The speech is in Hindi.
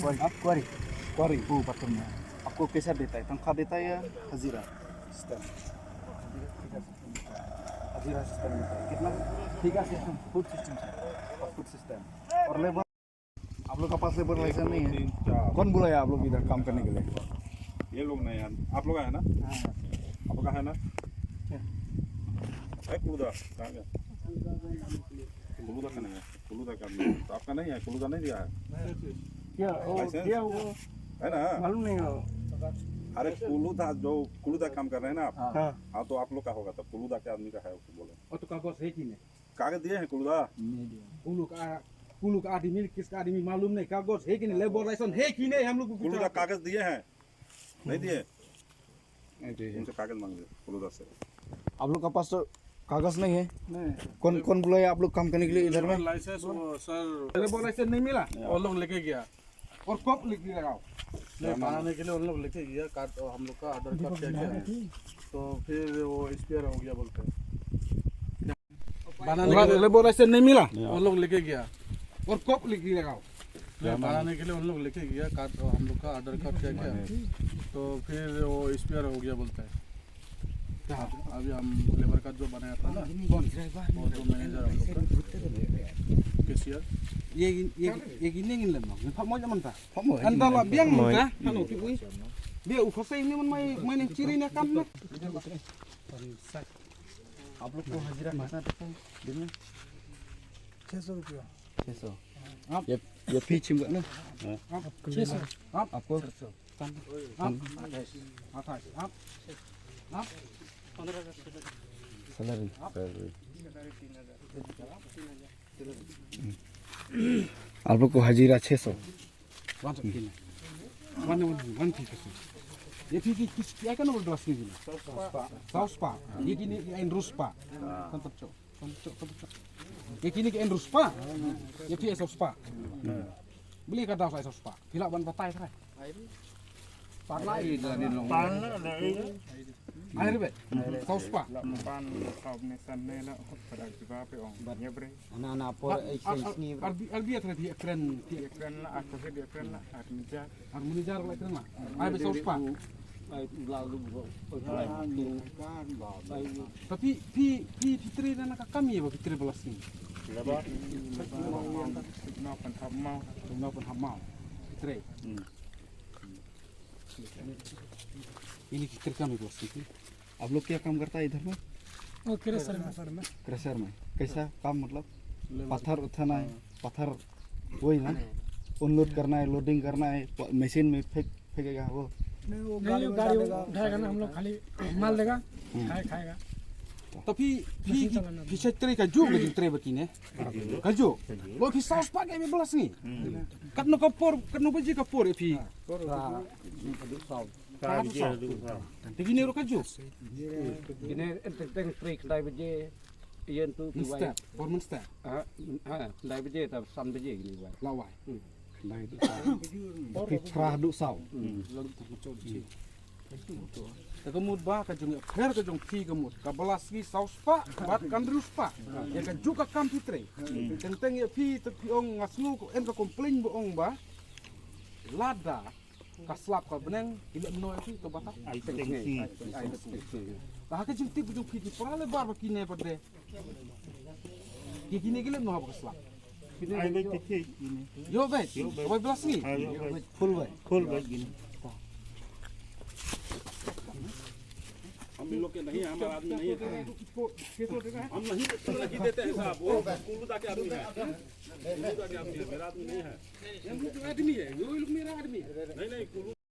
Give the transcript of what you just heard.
क्वारी क्वारी वो पत्थर में आपको कैसा देता है, तनख्वाह देता है या हजीरा सिस्टम? हजीरा सिस्टम देता है। कितना ठेका सिस्टम, फूड सिस्टम और फूड सिस्टम और लेबर? आप लोग का पास लेबर लाइसेंस नहीं है? कौन बुलाया आप लोग इधर काम करने के लिए? ये लोग नहीं यार, आप लोग का है ना? आप लोग का है ना? है कुलूदा कहाँ गया? कुलूदा का नहीं है, कुलूदा का नहीं है। तो आपका नहीं है, कुलूदा नहीं दिया है क्या? दिया वो है ना? मालूम नहीं हो। अरे कुलूदा जो कुलूदा काम कर रहे हैं ना आप, हाँ तो आप लोग का होगा तब। कुलूदा के आदमी का है उसको बोलो। और तो कागज है कि नहीं? कागज दिए हैं कुलूदा? कुलू का आदमी किसका आदमी मालूम नहीं, कागज है कि नहीं, लेबर लाइसेंस है कि नहीं, हम लोग को कुलूदा कागज दिए हैं? नहीं दिए? नहीं दिए। उनसे कागज मांगे कुलूदा से। आप लोग का पास तो कागज नहीं है? कौन कौन बुलाया आप लोग काम करने के लिए इधर में? लाइसेंस सर, लेबर लाइसेंस नहीं मिला, और लोग लेके गया। और कब लिख लगाओ बनाने के लिए उन लोग लेके गया कार्ड, और हम लोग का आधार कार्ड क्या गया, तो फिर वो एक्सपायर हो गया बोलते हैं। बनाने के लिए लेबर लाइसेंस नहीं मिला, उन लोग लेके गया। और कब लिख लगाओ बनाने के लिए उन लोग लेके गया कार्ड, और हम लोग का आधार कार्ड क्या गया, तो फिर वो एक्सपायर हो गया बोलते हैं। अभी हम लेबर का जो बनाया था ना, वो जो मैनेजर हम लोग का कैशियर, ये गिने गिन लेना फा मोय मन ta antala biang mun ka hanu ki bui dia ufasai ini mun mai ne ciri ne kam na। आप लोग को हजीरा कितना देता है दिन में? 600 रुपया। 600। आप ये फी चिमगा ना? 600 आप आपको आप 28 आप 15,000 सैलरी? आप लोग को हजीरा 600। ये फी की किस क्या का नंबर दस नहीं sauspa ये kini kain ruspa kontop ये kini kain ruspa ये fee sauspa beli ka daw sa sauspa pila ban batay try parla i dalin long air be sauspa pan kau ni sana lah pada juga pe ong banyak bre anak-anak apa ni arbi atra di ekran ekran lah aku ke ekran lah armijar harmonijar la ekran la ai be sauspa tapi fitri na nakakami ba fitri belas ni lebar nak pan hamau fitri ini fitri kami belas ni। आप लोग क्या काम करता है इधर में? क्रेशर में क्रेशर में कैसा काम? मतलब पत्थर उठाना है, पत्थर वही ना, अनलोड करना है, लोडिंग करना है, मशीन में फेंकेगा वो? नहीं वो गाड़ी उठाएगा ना, हम लोग खाली माल देगा, खाएगा। Tapi bisa teri kaju lagi teri begini, kaju. Lo bisa saus pakai belas ni. Kat no kapur, kat no biji kapur ya pi. Begini ro kaju. Gini enteng trik dai beje iyan tu Step, formen step. dai beje ta sam beje gini wai. Lawai. Tapi perah duk saw. Kemud ba kajung fer kajung pi kemud kabelas ki saus pa bat kandrus pa ya kaju ka kam fitre tenteng ya pi tapi ong ngasnu ko en ka komplain bo ong ba lada kaslap ka beneng ile no fi to bata ai ta ka jing ti bujung pi ki porale bar ba kine pade ki kine gile no ha kaslap ai be tiki ini yo bet boy belas ni full bay gini। हम लोग के नहीं, हमारा आदमी नहीं है, हम नहीं देते हैं साहब। वो कुलूदा के आदमी है, कुलूदा के आदमी है, मेरा आदमी नहीं है। आदमी है, वो लोग मेरा आदमी है। नहीं